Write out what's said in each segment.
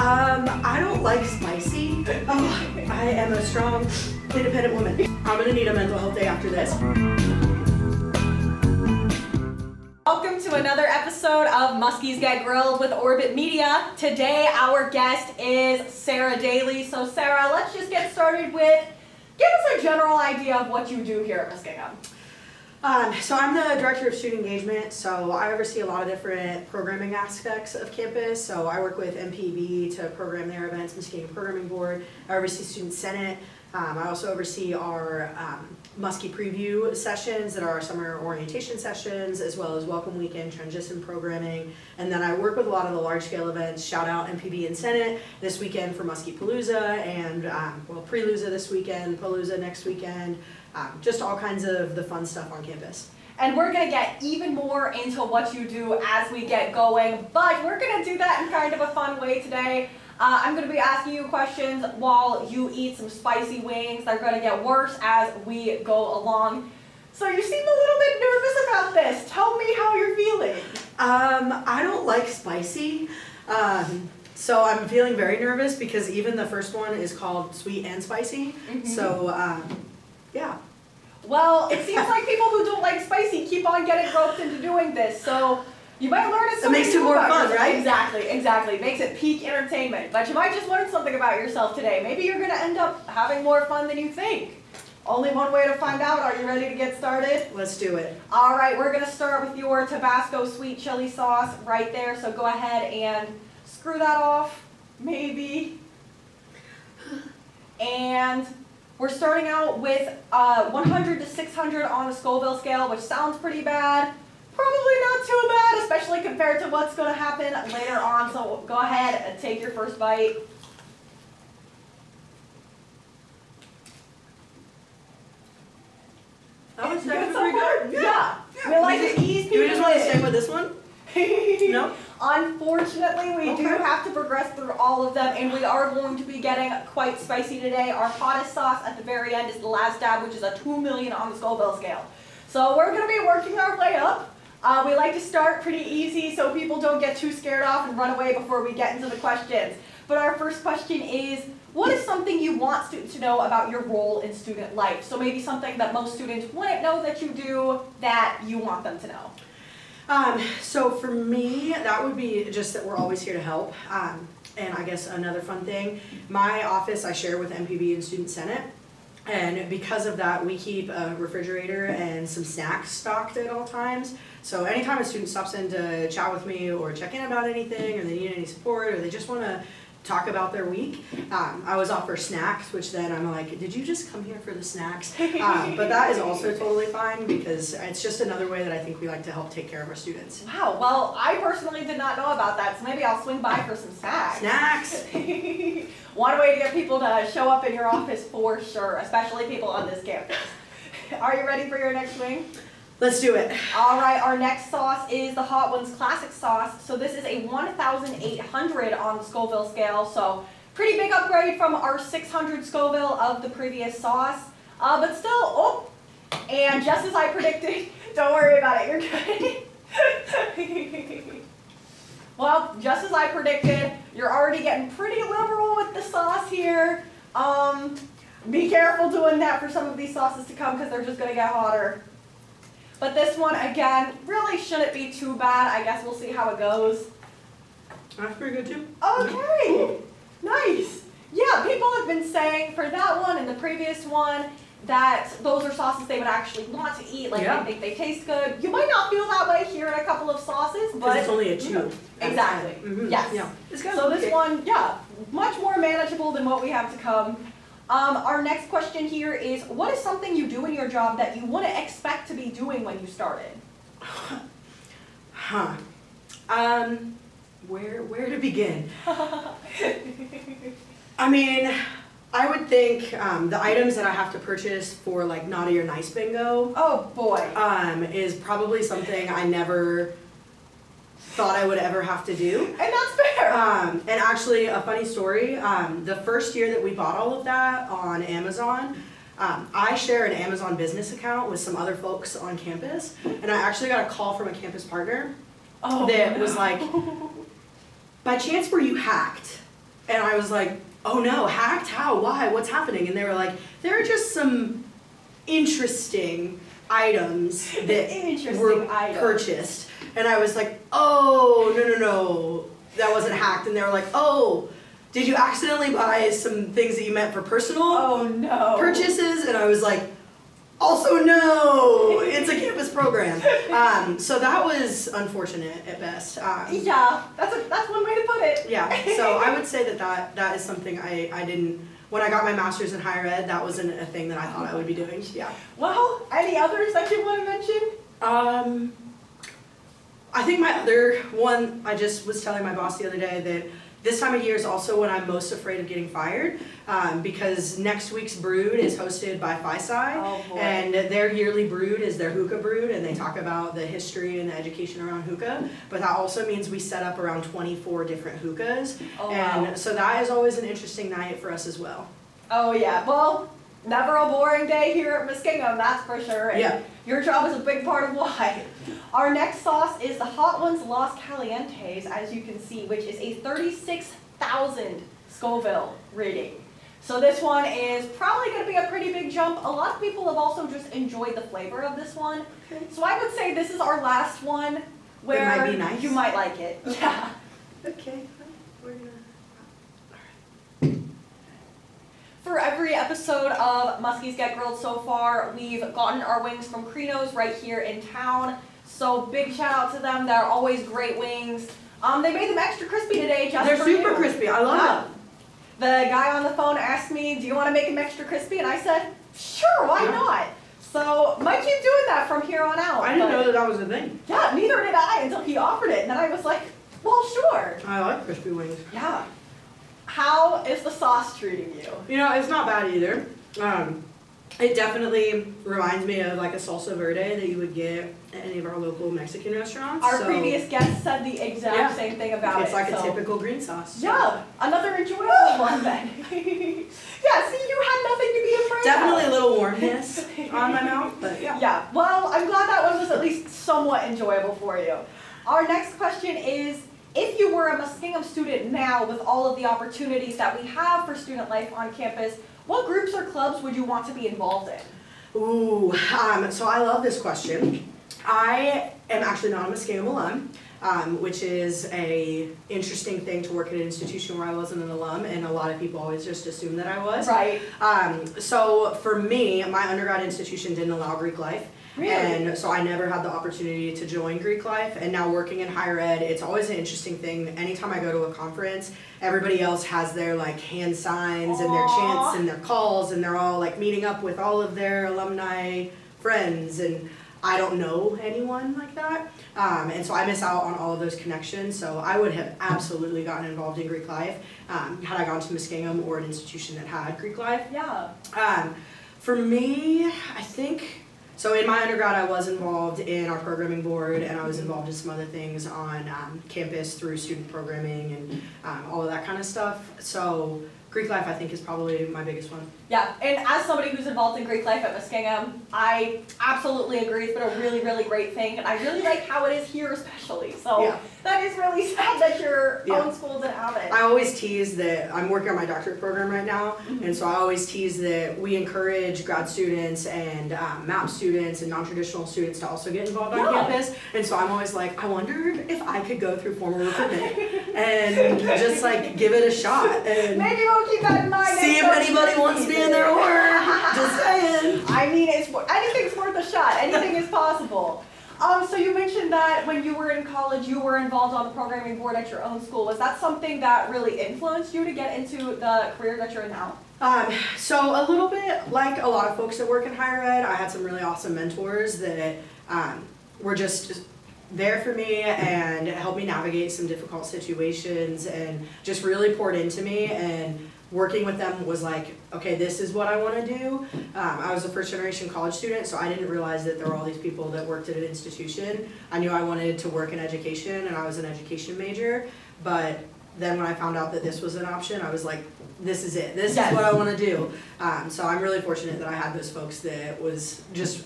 I don't like spicy. Oh, I am a strong, independent woman. I'm gonna need a mental health day after this. Welcome to another episode of Muskies Get Grilled with Orbit Media. Today our guest is Sarah Dailey. So Sarah, let's just get started with, give us a general idea of what you do here at Muskingum. So I'm the Director of Student Engagement, so I oversee a lot of different programming aspects of campus. So I work with MPB to program their events, Muskingum Programming Board. I oversee Student Senate. I also oversee our Muskie preview sessions that are our summer orientation sessions, as well as Welcome Weekend, transition programming. And then I work with a lot of the large-scale events. Shout out MPB and Senate this weekend for Muskie Palooza, and Pre-Looza this weekend, Palooza next weekend. Just all kinds of the fun stuff on campus. And we're going to get even more into what you do as we get going, but we're going to do that in kind of a fun way today. I'm going to be asking you questions while you eat some spicy wings. They're going to get worse as we go along. So you seem a little bit nervous about this. Tell me how you're feeling. I don't like spicy. So I'm feeling very nervous because even the first one is called sweet and spicy. Mm-hmm. So, yeah. Well, it seems like people who don't like spicy keep on getting roped into doing this. So you might learn something. It makes it more fun, right? Exactly. Makes it peak entertainment. But you might just learn something about yourself today. Maybe you're going to end up having more fun than you think. Only one way to find out. Are you ready to get started? Let's do it. All right, we're going to start with your Tabasco sweet chili sauce right there. So go ahead and screw that off, maybe. And we're starting out with 100 to 600 on the Scoville scale, which sounds pretty bad. Probably not too bad, especially compared to what's going to happen later on. So go ahead and take your first bite. That was Good so pretty far? good. Yeah. We like to ease people Do we just want to in. stay with this one? No? Unfortunately, we do have to progress through all of them, and we are going to be getting quite spicy today. Our hottest sauce at the very end is the last dab, which is a 2 million on the Scoville scale. So we're going to be working our way up. We like to start pretty easy so people don't get too scared off and run away before we get into the questions. But our first question is, what is something you want students to know about your role in student life? So maybe something that most students wouldn't know that you do that you want them to know. So for me, that would be just that we're always here to help. And I guess another fun thing, my office I share with MPB and Student Senate. And because of that, we keep a refrigerator and some snacks stocked at all times. So anytime a student stops in to chat with me or check in about anything, or they need any support, or they just want to talk about their week, I always offer snacks, which then I'm like, did you just come here for the snacks? But that is also totally fine because it's just another way that I think we like to help take care of our students. Wow, well, I personally did not know about that, so maybe I'll swing by for some snacks. Snacks! One way to get people to show up in your office for sure, especially people on this campus. Are you ready for your next wing? Let's do it. All right, our next sauce is the Hot Ones Classic Sauce. So this is a 1,800 on the Scoville scale, so pretty big upgrade from our 600 Scoville of the previous sauce. But still, and just as I predicted, don't worry about it, you're good. Well, just as I predicted, you're already getting pretty liberal with the sauce here. Be careful doing that for some of these sauces to come because they're just going to get hotter. But this one, again, really shouldn't be too bad. I guess we'll see how it goes. That's pretty good too. Okay, nice. Yeah, people have been saying for that one and the previous one that those are sauces they would actually want to eat, like they think they taste good. You might not feel that way here in a couple of sauces, but it's only a chew. Exactly. Mm-hmm. Yes. Yeah. So this one, much more manageable than what we have to come. Our next question here is, what is something you do in your job that you wouldn't expect to be doing when you started? Where to begin? I mean, I would think the items that I have to purchase for like Naughty or Nice bingo. Oh boy. Is probably something I never thought I would ever have to do. And that's fair. And actually, a funny story, the first year that we bought all of that on Amazon, I share an Amazon business account with some other folks on campus, and I actually got a call from a campus partner that was like, by chance were you hacked? And I was like, oh no, hacked? How? Why? What's happening? And they were like, there are just some interesting items that were purchased. And I was like, oh, no, that wasn't hacked. And they were like, oh, did you accidentally buy some things that you meant for personal purchases? And I was like, also no, it's a campus program. So that was unfortunate at best. Yeah, that's one way to put it. Yeah, so I would say that is something I didn't, when I got my master's in higher ed, that wasn't a thing that I thought I would be doing, yeah. Well, any others that you want to mention? I think my other one, I just was telling my boss the other day that this time of year is also when I'm most afraid of getting fired, because next week's Brood is hosted by FISI, and their yearly Brood is their hookah Brood, and they talk about the history and the education around hookah, but that also means we set up around 24 different hookahs, so that is always an interesting night for us as well. Oh yeah, well, never a boring day here at Muskingum, that's for sure. And yeah. Your job is a big part of why. Our next sauce is the Hot Ones Los Calientes, as you can see, which is a 36,000 Scoville rating. So this one is probably going to be a pretty big jump. A lot of people have also just enjoyed the flavor of this one. Okay. So I would say this is our last one where it might be nice. You might like it. Okay. Yeah. Okay, we're gonna... For every episode of Muskies Get Grilled so far, we've gotten our wings from Crino's right here in town. So big shout out to them. They're always great wings. They made them extra crispy today just They're for you. super crispy. I love them. The guy on the phone asked me, do you want to make them extra crispy? And I said, sure, why not? So might keep doing that from here on out. I didn't know that was a thing. Yeah, neither did I until he offered it. And then I was like, well, sure. I like crispy wings. Yeah. How is the sauce treating you? You know, it's not bad either. It definitely reminds me of like a salsa verde that you would get at any of our local Mexican restaurants. Our previous guest said the exact same thing about it's it. It's like a typical green sauce. Yeah, another enjoyable one then. Yeah, see, you had nothing to be afraid of. Definitely a little warmness on my mouth, but yeah. Yeah, well, I'm glad that one was at least somewhat enjoyable for you. Our next question is, if you were a Muskingum student now with all of the opportunities that we have for student life on campus, what groups or clubs would you want to be involved in? Ooh, so I love this question. I am actually not a Muskingum alum, which is a interesting thing to work at an institution where I wasn't an alum, and a lot of people always just assume that I was. Right. So for me, my undergrad institution didn't allow Greek life. Really? And so I never had the opportunity to join Greek life, and now working in higher ed, it's always an interesting thing. Anytime I go to a conference, everybody else has their like hand signs and their chants and their calls, and they're all like meeting up with all of their alumni friends, and I don't know anyone like that. And so I miss out on all of those connections, so I would have absolutely gotten involved in Greek life had I gone to Muskingum or an institution that had Greek life. Yeah. For me, I think, so in my undergrad I was involved in our programming board, and I was involved in some other things on campus through student programming and all of that kind of stuff. So Greek life I think is probably my biggest one. Yeah, and as somebody who's involved in Greek life at Muskingum, I absolutely agree. It's been a really, really great thing, and I really like how it is here especially. So that is really sad that your own school didn't have it. I always tease that I'm working on my doctorate program right now, and so I always tease that we encourage grad students and MAP students and non-traditional students to also get involved on campus. And so I'm always like, I wondered if I could go through formal recruitment and just like give it a shot. And maybe we'll keep that in mind. See if anybody wants me in their org. Just saying. I mean, anything's worth a shot. Anything is possible. So you mentioned that when you were in college, you were involved on the programming board at your own school. Was that something that really influenced you to get into the career that you're in now? So a little bit like a lot of folks that work in higher ed, I had some really awesome mentors that were just there for me and helped me navigate some difficult situations and just really poured into me, and working with them was like, okay, this is what I want to do. I was a first generation college student, so I didn't realize that there were all these people that worked at an institution. I knew I wanted to work in education, and I was an education major, but then when I found out that this was an option, I was like, this is it. This is what I want to do. So I'm really fortunate that I had those folks that was just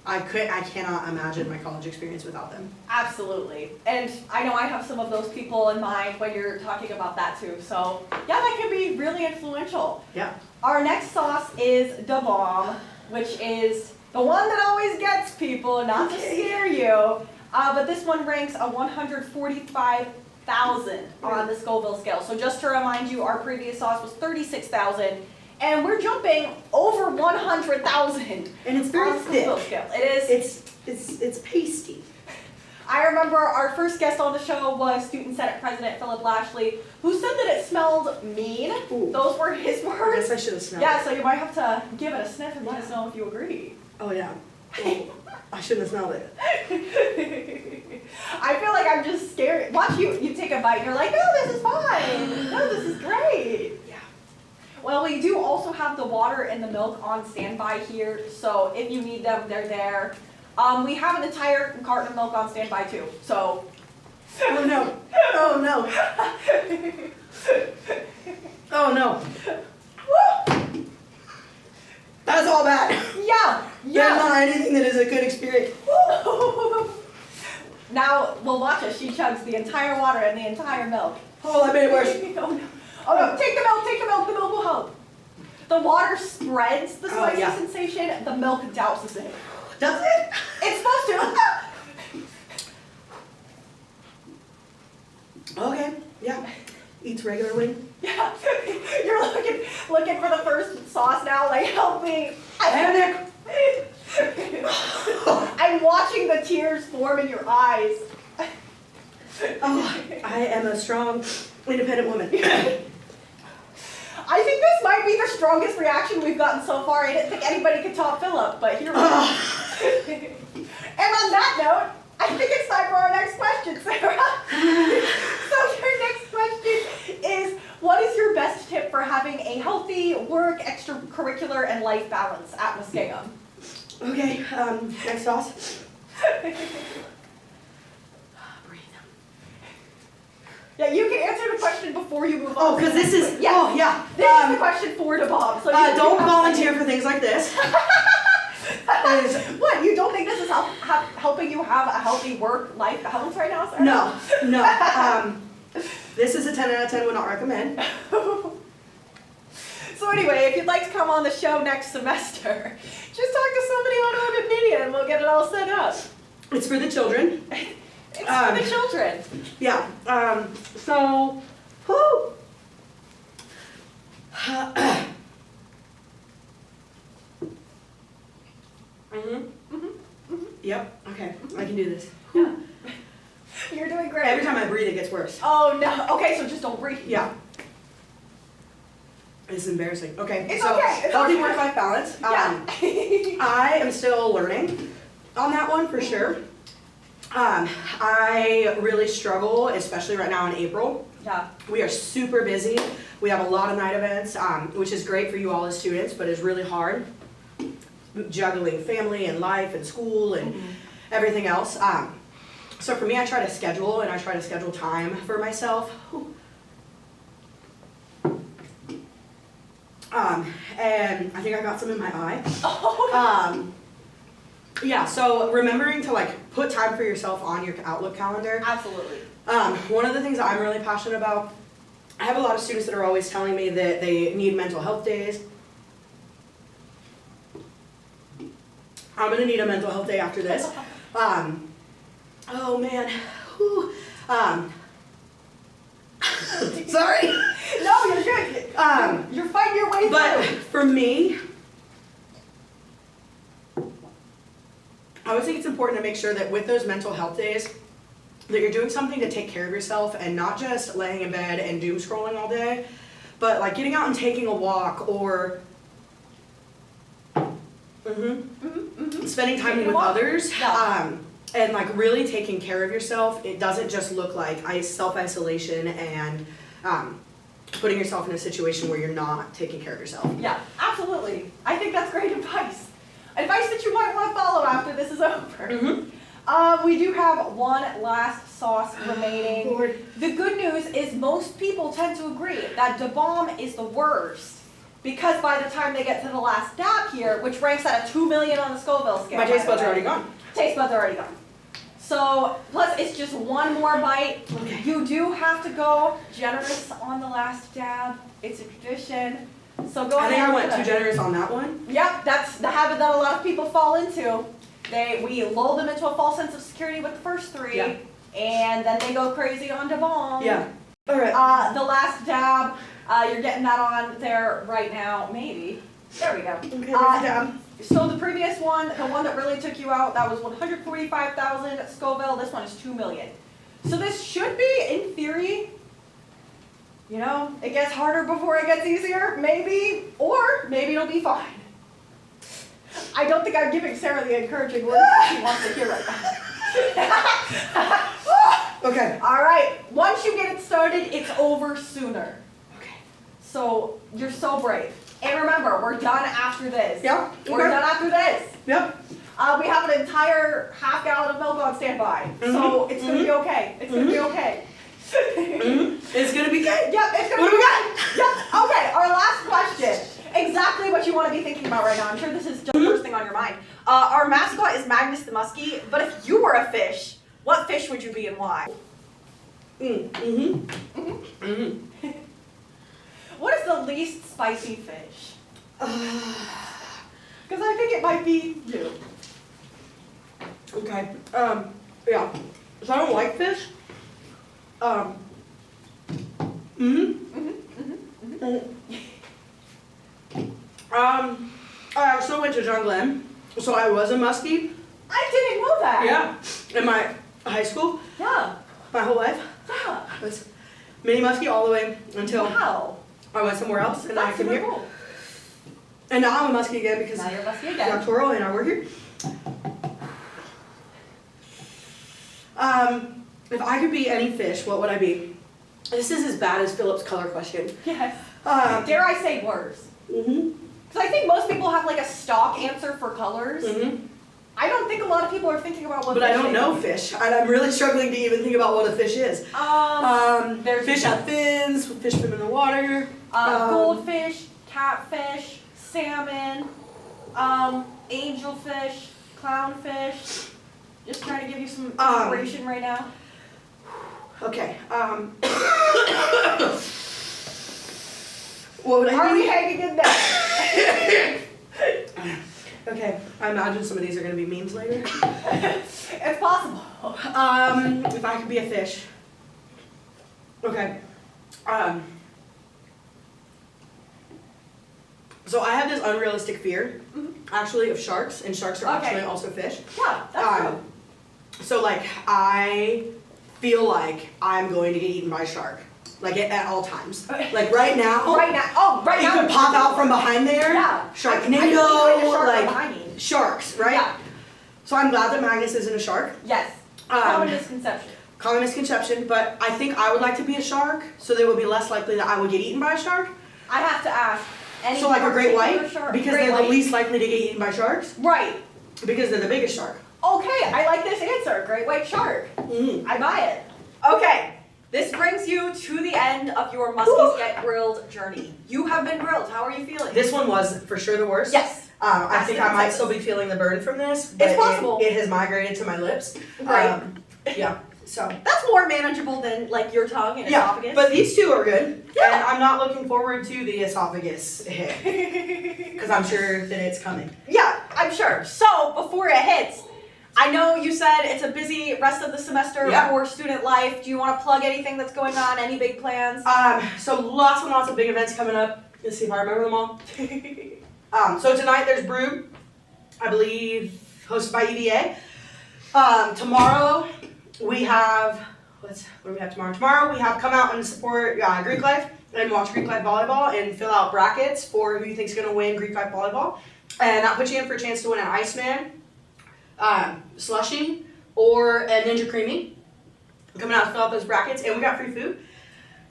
I cannot imagine my college experience without them. Absolutely. And I know I have some of those people in mind when you're talking about that too. So yeah, that can be really influential. Yeah. Our next sauce is Da Bomb, which is the one that always gets people, not to scare you. But this one ranks a 145,000 on the Scoville scale. So just to remind you, our previous sauce was 36,000. And we're jumping over 100,000. And it's very on the Scoville thick. scale. It is. It's pasty. I remember our first guest on the show was Student Senate President Philip Lashley, who said that it smelled mean. Ooh. Those were his I words. guess I should have smelled Yeah, it. so you might have to give it a sniff and let us know if you agree. Oh yeah. Oh, I shouldn't have smelled it. I feel like I'm just scared. Watch you take a bite and you're like, no, this is fine. No, this is great. Yeah. Well, we do also have the water and the milk on standby here, so if you need them, they're there. We have an entire carton of milk on standby too, so. Oh no. Oh no. Oh no. Woo! That's all bad. Yeah, There's yeah. not anything that is a good experience. Now, well, watch us. She chugs the entire water and the entire milk. Oh, that made it worse. Oh, no. Oh, no. Take the milk, the milk will help. The water spreads the spicy yeah. sensation, the milk douses it. Does it? It's supposed to. Okay. Yeah. Eats regular wing. Yeah. You're looking for the first sauce now, like, help me. Panic. I'm watching the tears form in your eyes. Oh, I am a strong, independent woman. I think this might be the strongest reaction we've gotten so far. I didn't think anybody could top Philip, but here we are. And on that note, I think it's time for our next question, Sarah. So your next question is, what is your best tip for having a healthy work, extracurricular, and life balance at Muskegum? Okay, next sauce. Breathe. Yeah, you can answer the question before you move on. Oh, because this is, Yes. oh yeah. This is the question for Da Bomb. So Don't volunteer for things like this. What, you don't think this is helping you have a healthy work-life balance right now, Sarah? No. This is a 10 out of 10, would not recommend. So anyway, if you'd like to come on the show next semester, just talk to somebody on Orbit Media and we'll get it all set up. It's for the children. It's for the children. Yeah. So, whoo. Yep. Okay. I can do this. Yeah. You're doing great. Every time I breathe, it gets worse. Oh no. Okay, so just don't breathe. Yeah. It's embarrassing. Okay. It's so, okay. It's healthy okay. work-life balance. Yeah. I am still learning on that one for sure. I really struggle, especially right now in April. Yeah. We are super busy. We have a lot of night events, which is great for you all as students, but it's really hard juggling family and life and school and everything else. So for me, I try to schedule time for myself. And I think I got some in my eye. Yeah, so remembering to like put time for yourself on your Outlook calendar. Absolutely. One of the things that I'm really passionate about, I have a lot of students that are always telling me that they need mental health days. I'm gonna need a mental health day after this. Oh man, whew. Sorry. No, you're good. You're fighting your way But through. for me, I would think it's important to make sure that with those mental health days, that you're doing something to take care of yourself and not just laying in bed and doom scrolling all day, but like getting out and taking a walk or spending time Taking a with walk. others. Yeah. And like really taking care of yourself. It doesn't just look like self-isolation and putting yourself in a situation where you're not taking care of yourself. Yeah, absolutely. I think that's great advice. Advice that you might want to follow after this is over. We do have one last sauce remaining. Lord. The good news is most people tend to agree that Da Bomb is the worst. because by the time they get to the last dab here, which ranks at a 2 million on the Scoville scale. My taste buds by are the way. already gone. Taste buds are already gone. So, plus it's just one more bite. Okay. You do have to go generous on the last dab. It's a tradition. So go I ahead. think I went and- too generous on that one. Yep, that's the habit that a lot of people fall into. We lull them into a false sense of security with the first three, Yeah. and then they go crazy on Devon. Yeah. All right. The last dab, you're getting that on there right now, maybe. There we go. Okay, there's a dab. So the previous one, the one that really took you out, that was 145,000 Scoville. This one is 2 million. So this should be, in theory, you know, it gets harder before it gets easier, maybe, or maybe it'll be fine. I don't think I'm giving Sarah the encouraging words she wants to hear right now. Okay. All right, once you get it started, it's over sooner. Okay. So you're so brave. And remember, we're done after this. Yeah. We're done after this. Yep. We have an entire half gallon of milk on standby. So it's gonna be okay. It's gonna be okay. It's gonna be good. Yep, it's gonna What be do we got? Yep, okay, our last question. Exactly what you want to be thinking about right now. I'm sure this is just the first thing on your mind. Our mascot is Magnus the Muskie, but if you were a fish, what fish would you be and why? What is the least spicy fish? Because I think it might be you. Okay. Yeah. So I don't like fish. I also went to John Glenn, so I was a muskie. I didn't know that. Yeah. In my high school, Yeah. my whole life, Yeah. I was mini muskie all the way until Wow. I went somewhere else, and I That's came super here. cool. And now I'm a muskie again because Now you're muskie again. doctoral and I work here. If I could be any fish, what would I be? This is as bad as Philip's color question. Yes. Um, Dare I say worse? mhm. Because I think most people have like a stock answer for colors. Mhm. I don't think a lot of people are thinking about what But I fish don't they know are. fish, and I'm really struggling to even think about what a fish is. There's Fish have fins, fish swim in the water. goldfish, catfish, salmon, angelfish, clownfish. Just trying to give you some inspiration right now. Okay. What would I Are we be? hanging in there? Okay, I imagine some of these are going to be memes later. It's possible. If I could be a fish. Okay. So I have this unrealistic fear, actually, of sharks, and sharks are Okay. actually also fish. Yeah, that's true. So like, I feel like I'm going to get eaten by a shark, like at all times. Like right now. Right now. Right It now. could pop out from behind there. Yeah. I Sharknado, can see behind a shark like behind me. sharks, right? Yeah. So I'm glad that Magnus isn't a shark. Yes. Common misconception. Common misconception, but I think I would like to be a shark, so they would be less likely that I would get eaten by a shark. I have to ask. Any So like a great particular white, shark? because Great they're white. the least likely to get eaten by sharks, Right. because they're the biggest shark. Okay, I like this answer. Great white shark. Mm. I buy it. Okay, this brings you to the end of your Muskies Get Grilled journey. You have been grilled. How are you feeling? This one was for sure the worst. Yes. I That's think the I might consensus. still be feeling the burn from this, but It's possible. it has migrated to my lips. Right. Yeah. So. That's more manageable than like your tongue and Yeah, esophagus. but these two are good, Yeah. and I'm not looking forward to the esophagus hit because I'm sure that it's coming. Yeah, I'm sure. So before it hits, I know you said it's a busy rest of the semester Yeah. for student life. Do you want to plug anything that's going on? Any big plans? So lots and lots of big events coming up. Let's see if I remember them all. So tonight there's Brew, I believe, hosted by EVA. Tomorrow we have, what do we have tomorrow? Tomorrow we have come out and support Greek Life and watch Greek Life Volleyball and fill out brackets for who you think's going to win Greek Life Volleyball. And that puts you in for a chance to win an Iceman, slushie, or a Ninja Creamy. Coming out to fill out those brackets, and we got free food.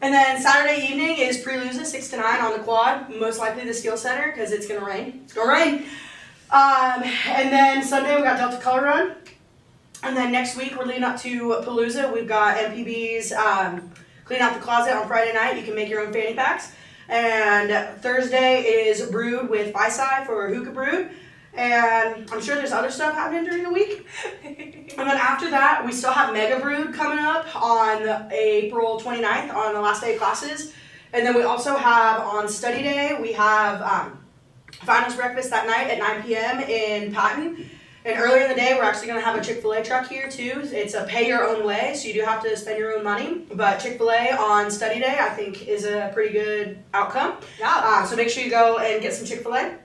And then Saturday evening is Prelusa, 6 to 9 on the quad, most likely the Steel Center, because it's going to rain. It's going to rain. And then Sunday we got Delta Color Run. And then next week we're leading up to Palooza. We've got MPB's Clean Out the Closet on Friday night. You can make your own fanny packs. And Thursday is brewed with Visai for hookah brewed. And I'm sure there's other stuff happening during the week. And then after that, we still have Mega Brewed coming up on April 29th on the last day of classes. And then we also have on study day, we have finals breakfast that night at 9 p.m. in Patton. And earlier in the day, we're actually going to have a Chick-fil-A truck here too. It's a pay your own way, so you do have to spend your own money. But Chick-fil-A on study day, I think, is a pretty good outcome. Yeah. So make sure you go and get some Chick-fil-A.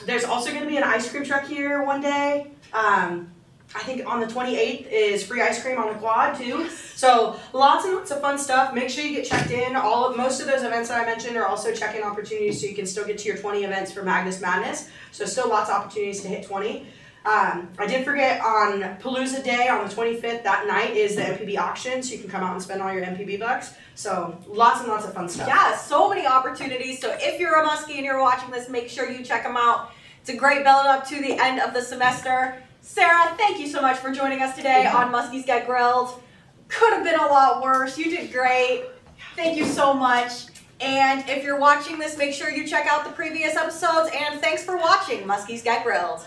There's also going to be an ice cream truck here one day. I think on the 28th is free ice cream on the quad too. So lots and lots of fun stuff. Make sure you get checked in. Most of those events that I mentioned are also check-in opportunities, so you can still get to your 20 events for Magnus Madness. So still lots of opportunities to hit 20. I did forget on Palooza Day on the 25th, that night is the MPB auction, so you can come out and spend all your MPB bucks. So lots and lots of fun stuff. Yeah, so many opportunities. So if you're a Muskie and you're watching this, make sure you check them out. It's a great build up to the end of the semester. Sarah, thank you so much for joining us today on Muskies Get Grilled. Could have been a lot worse. You did great. Thank you so much. And if you're watching this, make sure you check out the previous episodes. And thanks for watching Muskies Get Grilled.